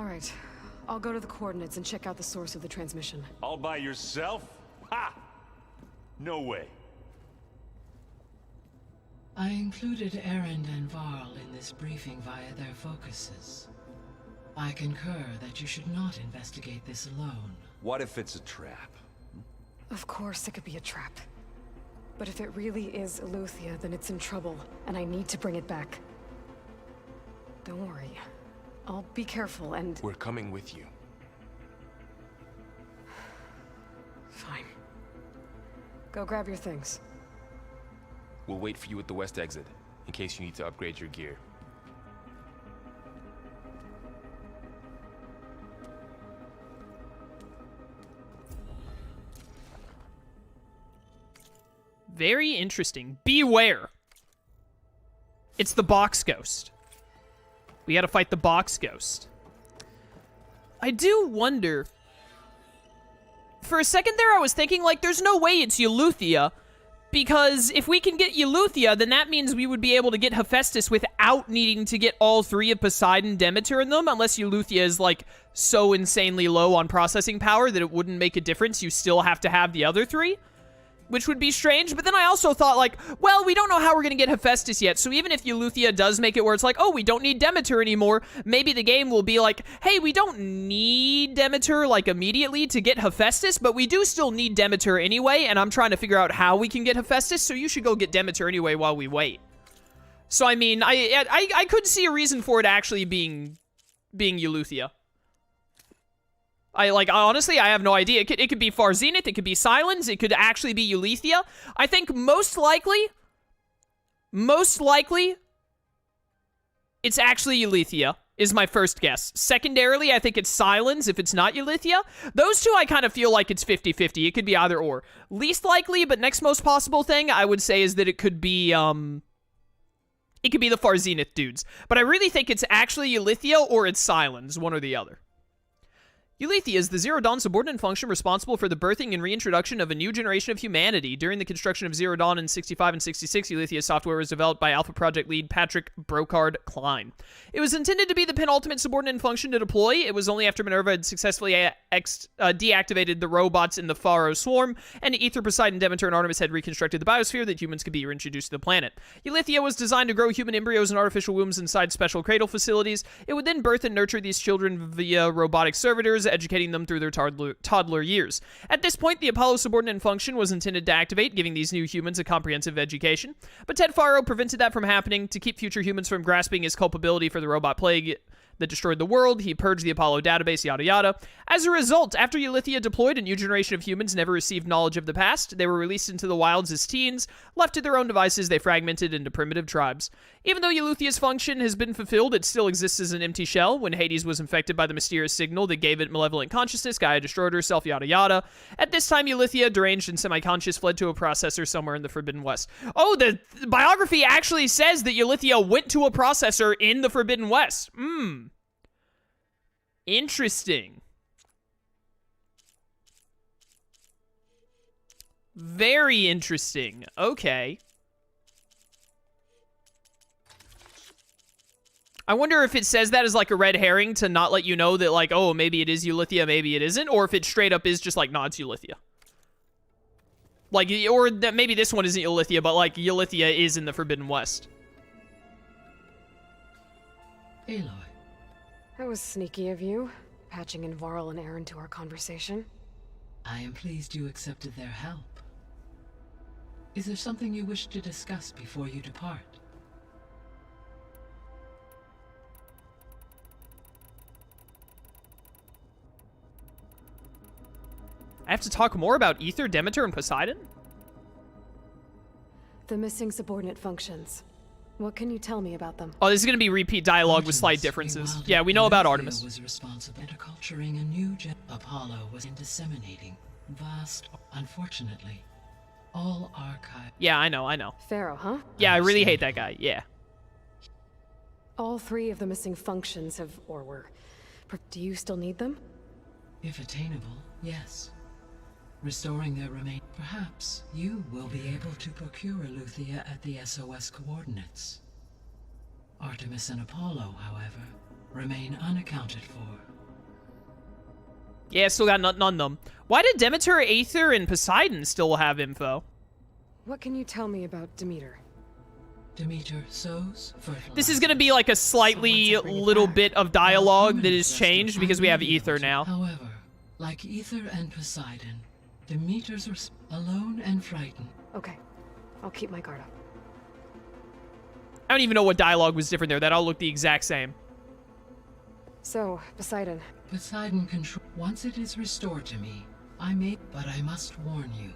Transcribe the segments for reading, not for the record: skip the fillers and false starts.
All right. I'll go to the coordinates and check out the source of the transmission. All by yourself? Ha! No way. I included Erend and Varl in this briefing via their focuses. I concur that you should not investigate this alone. What if it's a trap? Of course it could be a trap. But if it really is Eleuthia, then it's in trouble, and I need to bring it back. Don't worry. I'll be careful and... We're coming with you. Fine. Go grab your things. We'll wait for you at the west exit, in case you need to upgrade your gear. Very interesting. Beware. It's the box ghost. We gotta fight the box ghost. I do wonder... For a second there, I was thinking, like, there's no way it's Eleuthia. Because if we can get Eleuthia, then that means we would be able to get Hephaestus without needing to get all three of Poseidon, Demeter in them. Unless Eleuthia is, like, so insanely low on processing power that it wouldn't make a difference. You still have to have the other three. Which would be strange, but then I also thought, like, well, we don't know how we're gonna get Hephaestus yet, so even if Eleuthia does make it where it's like, oh, we don't need Demeter anymore, maybe the game will be like, hey, we don't need Demeter, like, immediately to get Hephaestus, but we do still need Demeter anyway, and I'm trying to figure out how we can get Hephaestus, so you should go get Demeter anyway while we wait. So, I mean, I could see a reason for it actually being Eleuthia. Honestly, I have no idea. It could be Far Zenith, it could be Silence, it could actually be Eleuthia. I think most likely, it's actually Eleuthia, is my first guess. Secondarily, I think it's Silence if it's not Eleuthia. Those two, I kind of feel like it's 50-50. It could be either or. Least likely, but next most possible thing, I would say, is that it could be, the Far Zenith dudes. But I really think it's actually Eleuthia or it's Silence, one or the other. Eleuthia is the Zero Dawn subordinate function responsible for the birthing and reintroduction of a new generation of humanity. During the construction of Zero Dawn in 65 and 66, Eleuthia software was developed by Alpha Project lead Patrick Brocard Klein. It was intended to be the penultimate subordinate function to deploy. It was only after Minerva had successfully deactivated the robots in the Pharaoh swarm, and Aether, Poseidon, Demeter, and Artemis had reconstructed the biosphere that humans could be reintroduced to the planet. Eleuthia was designed to grow human embryos in artificial wombs inside special cradle facilities. It would then birth and nurture these children via robotic servitors, educating them through their toddler years. At this point, the Apollo subordinate function was intended to activate, giving these new humans a comprehensive education. But Ted Faro prevented that from happening. To keep future humans from grasping his culpability for the robot plague that destroyed the world, he purged the Apollo database, yada yada. As a result, after Eleuthia deployed, a new generation of humans never received knowledge of the past. They were released into the wilds as teens. Left to their own devices, they fragmented into primitive tribes. Even though Eleuthia's function has been fulfilled, it still exists as an empty shell. When Hades was infected by the mysterious signal that gave it malevolent consciousness, Gaia destroyed herself, yada yada. At this time, Eleuthia, deranged and semi-conscious, fled to a processor somewhere in the Forbidden West. Oh, the biography actually says that Eleuthia went to a processor in the Forbidden West. Interesting. Very interesting. Okay. I wonder if it says that as like a red herring to not let you know that like, oh, maybe it is Eleuthia, maybe it isn't, or if it straight up is just like, nah, it's Eleuthia. Like, or that maybe this one isn't Eleuthia, but like Eleuthia is in the Forbidden West. Aloy. That was sneaky of you, patching in Varl and Erend to our conversation. I am pleased you accepted their help. Is there something you wish to discuss before you depart? I have to talk more about Aether, Demeter, and Poseidon? The missing subordinate functions. What can you tell me about them? Oh, this is going to be repeat dialogue with slight differences. Yeah, we know about Artemis. Was responsible for culturing a new Apollo was disseminating vast. Unfortunately, all archive. Yeah, I know. Pharaoh, huh? Yeah, I really hate that guy. Yeah. All three of the missing functions have, or were. Do you still need them? If attainable, yes. Restoring their remain. Perhaps you will be able to procure Eleuthia at the SOS coordinates. Artemis and Apollo, however, remain unaccounted for. Yeah, still got nothing on them. Why did Demeter, Aether, and Poseidon still have info? What can you tell me about Demeter? Demeter sows, fertilizes. This is gonna be like a slightly little bit of dialogue that is changed because we have Aether now. However, like Aether and Poseidon, Demeter's are alone and frightened. Okay, I'll keep my guard up. I don't even know what dialogue was different there. That all looked the exact same. So, Poseidon. Poseidon control. Once it is restored to me, but I must warn you.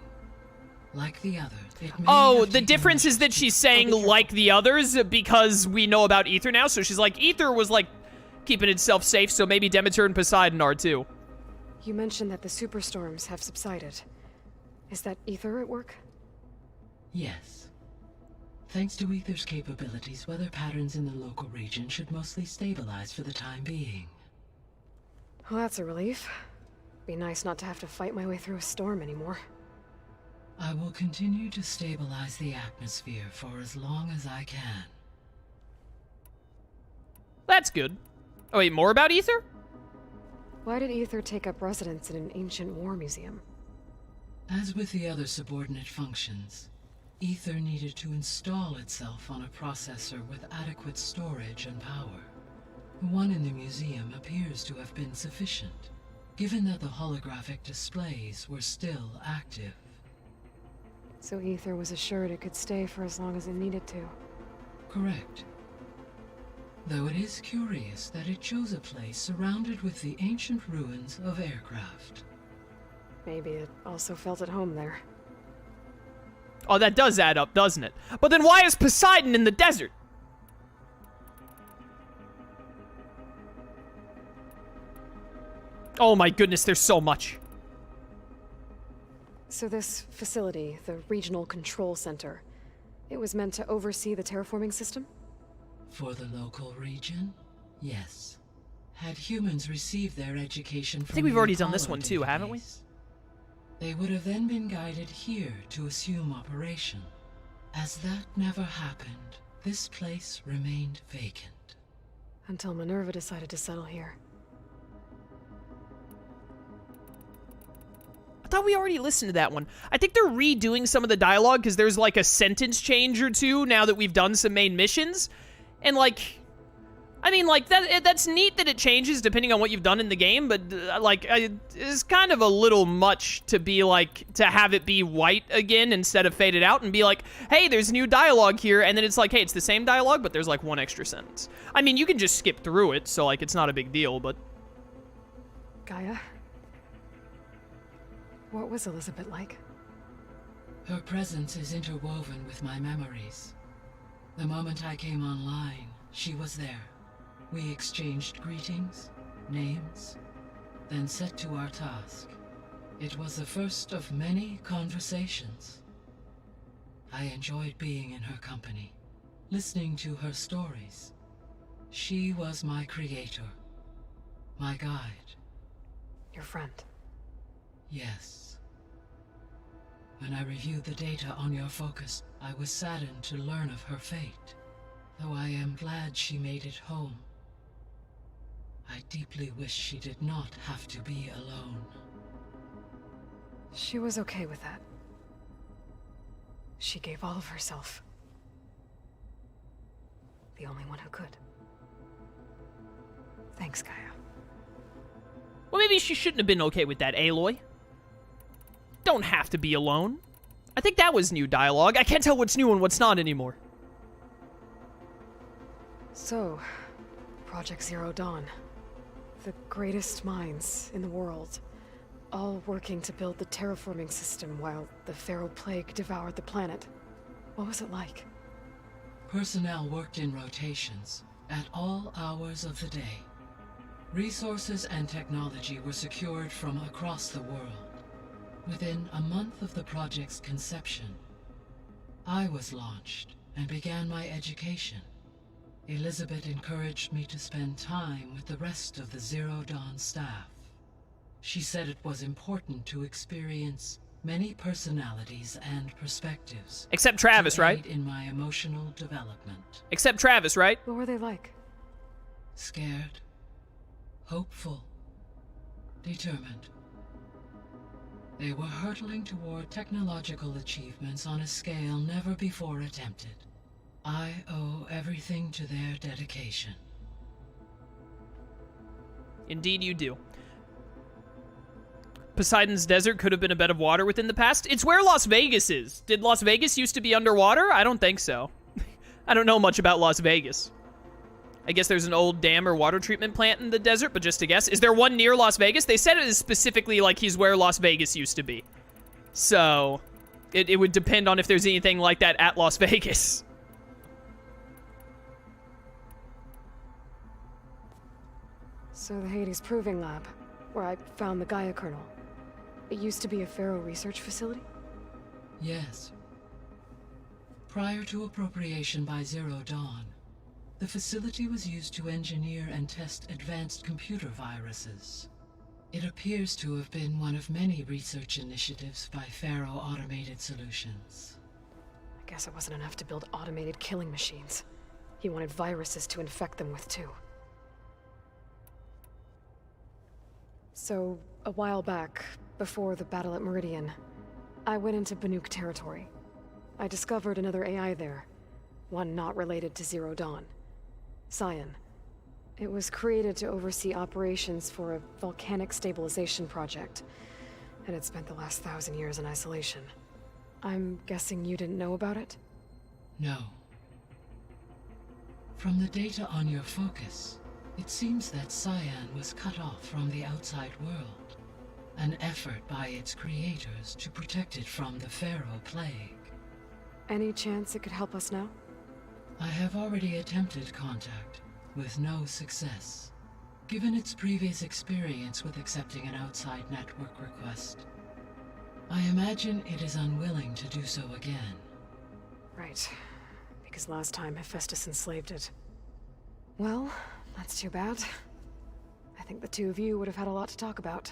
Like the others, it may Oh, have the taken difference is that she's saying like the others because we know about Aether now. So she's like, Aether was like keeping itself safe, so maybe Demeter and Poseidon are too. You mentioned that the superstorms have subsided. Is that Aether at work? Yes. Thanks to Aether's capabilities, weather patterns in the local region should mostly stabilize for the time being. Well, that's a relief. Be nice not to have to fight my way through a storm anymore. I will continue to stabilize the atmosphere for as long as I can. That's good. Oh wait, more about Aether? Why did Aether take up residence in an ancient war museum? As with the other subordinate functions, Aether needed to install itself on a processor with adequate storage and power. The one in the museum appears to have been sufficient, given that the holographic displays were still active. So Aether was assured it could stay for as long as it needed to. Correct. Though it is curious that it chose a place surrounded with the ancient ruins of aircraft. Maybe it also felt at home there. Oh, that does add up, doesn't it? But then why is Poseidon in the desert? Oh my goodness, there's so much. So this facility, the Regional Control Center, it was meant to oversee the terraforming system? For the local region, yes. Had humans received their education from I think we've the already done this Apollo one too, haven't we? database, they would have then been guided here to assume operation. As that never happened, this place remained vacant. Until Minerva decided to settle here. I thought we already listened to that one. I think they're redoing some of the dialogue because there's like a sentence change or two now that we've done some main missions. And like, I mean, like, that's neat that it changes depending on what you've done in the game, but it's kind of a little much to be like, to have it be white again instead of faded out and be like, hey, there's new dialogue here, and then it's like, hey, it's the same dialogue, but there's like one extra sentence. I mean, you can just skip through it, so like, it's not a big deal, but... Gaia? What was Elizabeth like? Her presence is interwoven with my memories. The moment I came online, she was there. We exchanged greetings, names, then set to our task. It was the first of many conversations. I enjoyed being in her company, listening to her stories. She was my creator, my guide. Your friend. Yes. When I reviewed the data on your focus, I was saddened to learn of her fate, though I am glad she made it home. I deeply wish she did not have to be alone. She was okay with that. She gave all of herself. The only one who could. Thanks, Gaia. Well, maybe she shouldn't have been okay with that, Aloy. Don't have to be alone. I think that was new dialogue. I can't tell what's new and what's not anymore. So, Project Zero Dawn. The greatest minds in the world. All working to build the terraforming system while the Feral Plague devoured the planet. What was it like? Personnel worked in rotations, at all hours of the day. Resources and technology were secured from across the world. Within a month of the project's conception, I was launched and began my education. Elizabeth encouraged me to spend time with the rest of the Zero Dawn staff. She said it was important to experience many personalities and perspectives. Except Travis, right? To aid in my emotional development. Except Travis, right? What were they like? Scared, hopeful, determined. They were hurtling toward technological achievements on a scale never before attempted. I owe everything to their dedication. Indeed you do. Poseidon's Desert could have been a bed of water within the past. It's where Las Vegas is. Did Las Vegas used to be underwater? I don't think so. I don't know much about Las Vegas. I guess there's an old dam or water treatment plant in the desert, but just to guess. Is there one near Las Vegas? They said it is specifically like he's where Las Vegas used to be. So, it would depend on if there's anything like that at Las Vegas. So the Hades Proving Lab, where I found the Gaia kernel. It used to be a Pharaoh research facility? Yes. Prior to appropriation by Zero Dawn, the facility was used to engineer and test advanced computer viruses. It appears to have been one of many research initiatives by Pharaoh Automated Solutions. I guess it wasn't enough to build automated killing machines. He wanted viruses to infect them with too. So, a while back, before the battle at Meridian, I went into Banuk territory. I discovered another AI there, one not related to Zero Dawn. Scion. It was created to oversee operations for a volcanic stabilization project, and it spent the last 1,000 years in isolation. I'm guessing you didn't know about it? No. From the data on your focus, it seems that Scion was cut off from the outside world, an effort by its creators to protect it from the Pharaoh Plague. Any chance it could help us now? I have already attempted contact, with no success. Given its previous experience with accepting an outside network request, I imagine it is unwilling to do so again. Right. Because last time Hephaestus enslaved it. Well, that's too bad. I think the two of you would have had a lot to talk about.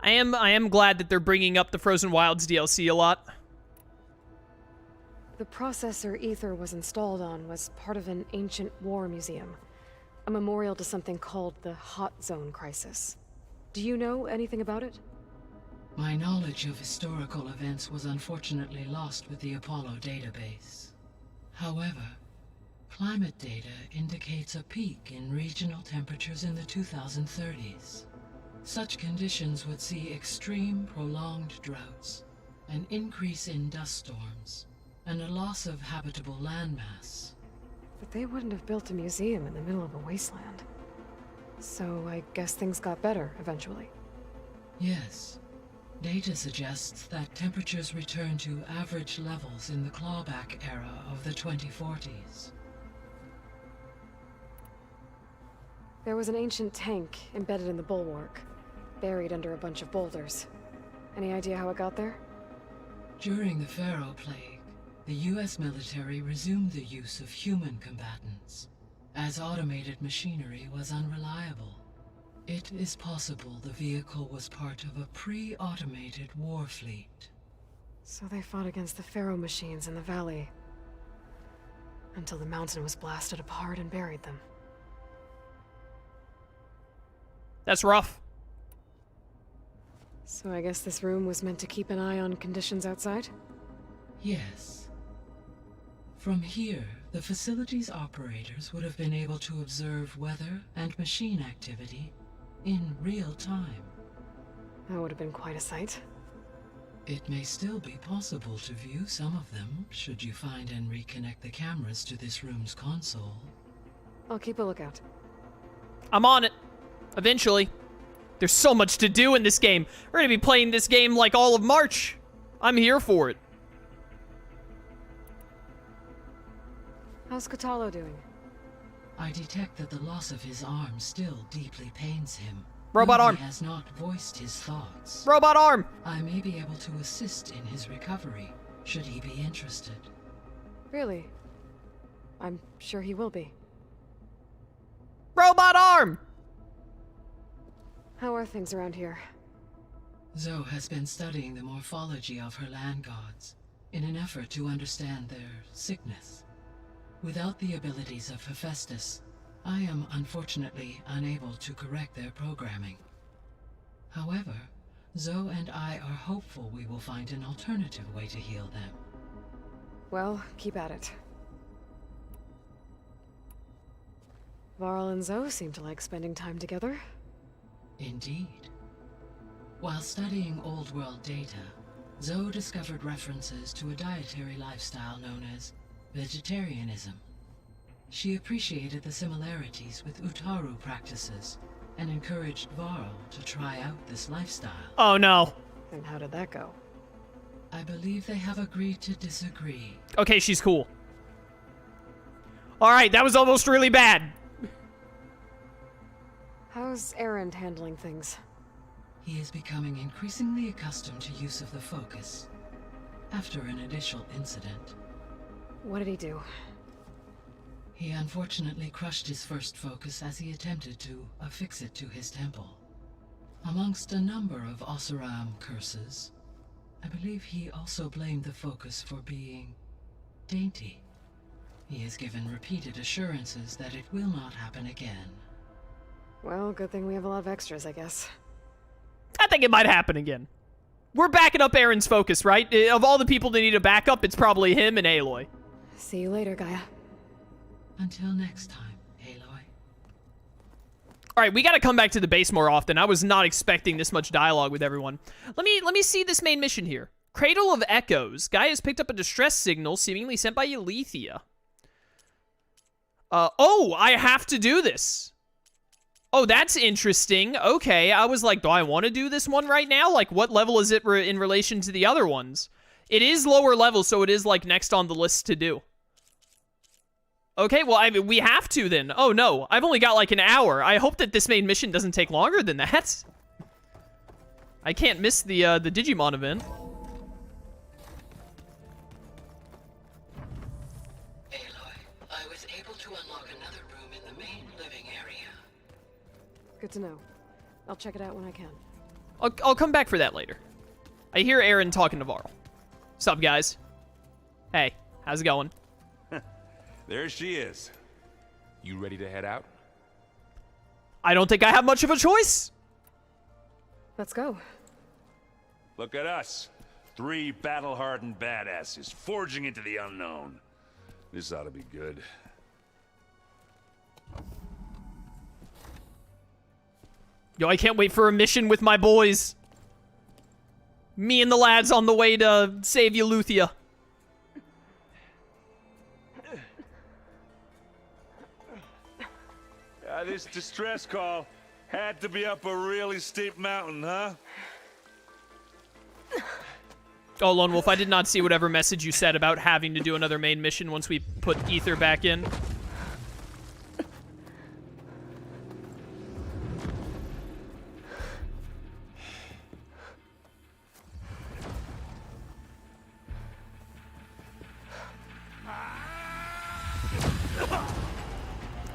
I am glad that they're bringing up the Frozen Wilds DLC a lot. The processor Ether was installed on was part of an ancient war museum. A memorial to something called the Hot Zone Crisis. Do you know anything about it? My knowledge of historical events was unfortunately lost with the Apollo database. However, climate data indicates a peak in regional temperatures in the 2030s. Such conditions would see extreme, prolonged droughts, an increase in dust storms, and a loss of habitable landmass. But they wouldn't have built a museum in the middle of a wasteland. So I guess things got better eventually. Yes. Data suggests that temperatures return to average levels in the clawback era of the 2040s. There was an ancient tank embedded in the bulwark, buried under a bunch of boulders. Any idea how it got there? During the Pharaoh Plague, the US military resumed the use of human combatants, as automated machinery was unreliable. It is possible the vehicle was part of a pre-automated war fleet. So they fought against the Pharaoh machines in the valley, until the mountain was blasted apart and buried them. That's rough. So I guess this room was meant to keep an eye on conditions outside? Yes. From here, the facility's operators would have been able to observe weather and machine activity in real time. That would have been quite a sight. It may still be possible to view some of them, should you find and reconnect the cameras to this room's console. I'll keep a lookout. I'm on it. Eventually. There's so much to do in this game. We're gonna be playing this game like all of March. I'm here for it. How's Katalo doing? I detect that the loss of his arm still deeply pains him. Robot though arm. He has not voiced his thoughts. Robot arm. I may be able to assist in his recovery, should he be interested. Really? I'm sure he will be. Robot arm. How are things around here? Zoe has been studying the morphology of her land gods, in an effort to understand their sickness. Without the abilities of Hephaestus, I am unfortunately unable to correct their programming. However, Zoe and I are hopeful we will find an alternative way to heal them. Well, keep at it. Varl and Zoe seem to like spending time together. Indeed. While studying old world data, Zoe discovered references to a dietary lifestyle known as vegetarianism. She appreciated the similarities with Utaru practices and encouraged Varl to try out this lifestyle. Oh no. And how did that go? I believe they have agreed to disagree. Okay, she's cool. Alright, that was almost really bad. How's Erend handling things? He is becoming increasingly accustomed to use of the focus after an initial incident. What did he do? He unfortunately crushed his first focus as he attempted to affix it to his temple. Amongst a number of Oseram curses, I believe he also blamed the focus for being dainty. He has given repeated assurances that it will not happen again. Well, good thing we have a lot of extras, I guess. I think it might happen again. We're backing up Aaron's focus, right? Of all the people that need a backup, it's probably him and Aloy. See you later, Gaia. Until next time, Aloy. Alright, we gotta come back to the base more often. I was not expecting this much dialogue with everyone. Let me see this main mission here. Cradle of Echoes. Gaia has picked up a distress signal seemingly sent by Eleuthia. Oh, I have to do this. Oh, that's interesting. Okay, I was like, do I want to do this one right now? Like, what level is it in relation to the other ones? It is lower level, so it is, like, next on the list to do. Okay, well, I mean, we have to then. Oh, no. I've only got, like, an hour. I hope that this main mission doesn't take longer than that. I can't miss the Digimon event. Aloy, I was able to unlock another room in the main living area. Good to know. I'll check it out when I can. I'll come back for that later. I hear Aaron talking to Varl. Sup, guys? Hey, how's it going? There she is. You ready to head out? I don't think I have much of a choice. Let's go. Look at us. 3 battle-hardened badasses forging into the unknown. This ought to be good. Yo, I can't wait for a mission with my boys. Me and the lads on the way to save Eleuthia. This distress call had to be up a really steep mountain, huh? Oh, Lone Wolf, I did not see whatever message you said about having to do another main mission once we put Ether back in.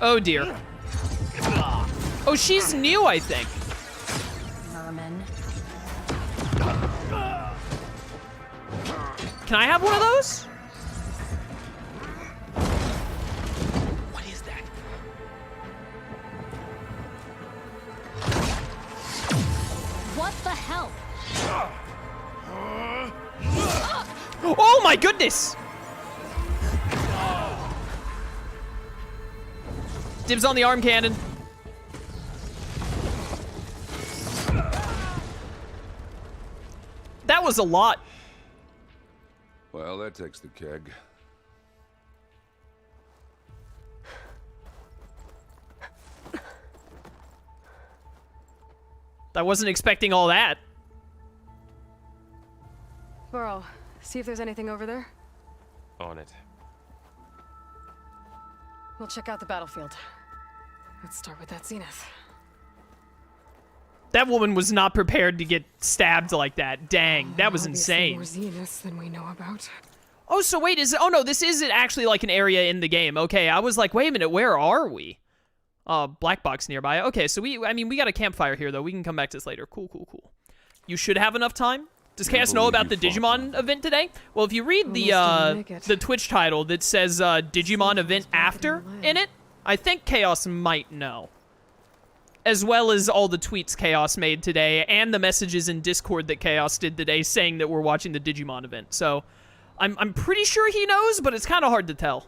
Oh, dear. Oh, she's new, I think. Merman. Can I have one of those? What is that? What the hell? Oh, my goodness! Dibs on the arm cannon. That was a lot. Well, that takes the keg. I wasn't expecting all that. Varl, see if there's anything over there. On it. We'll check out the battlefield. Let's start with that Zenith. That woman was not prepared to get stabbed like that. Dang, that was Obviously insane. more Zeniths than we know about. Oh, so wait, oh no, this isn't actually like an area in the game. Okay, I was like, wait a minute, where are we? Black box nearby. Okay, so we got a campfire here though. We can come back to this later. Cool, cool, cool. You should have enough time. Does Chaos know about the Digimon event today? Well, if you read the Twitch title that says Digimon event after in it, I think Chaos might know. As well as all the tweets Chaos made today, and the messages in Discord that Chaos did today saying that we're watching the Digimon event. So, I'm pretty sure he knows, but it's kind of hard to tell.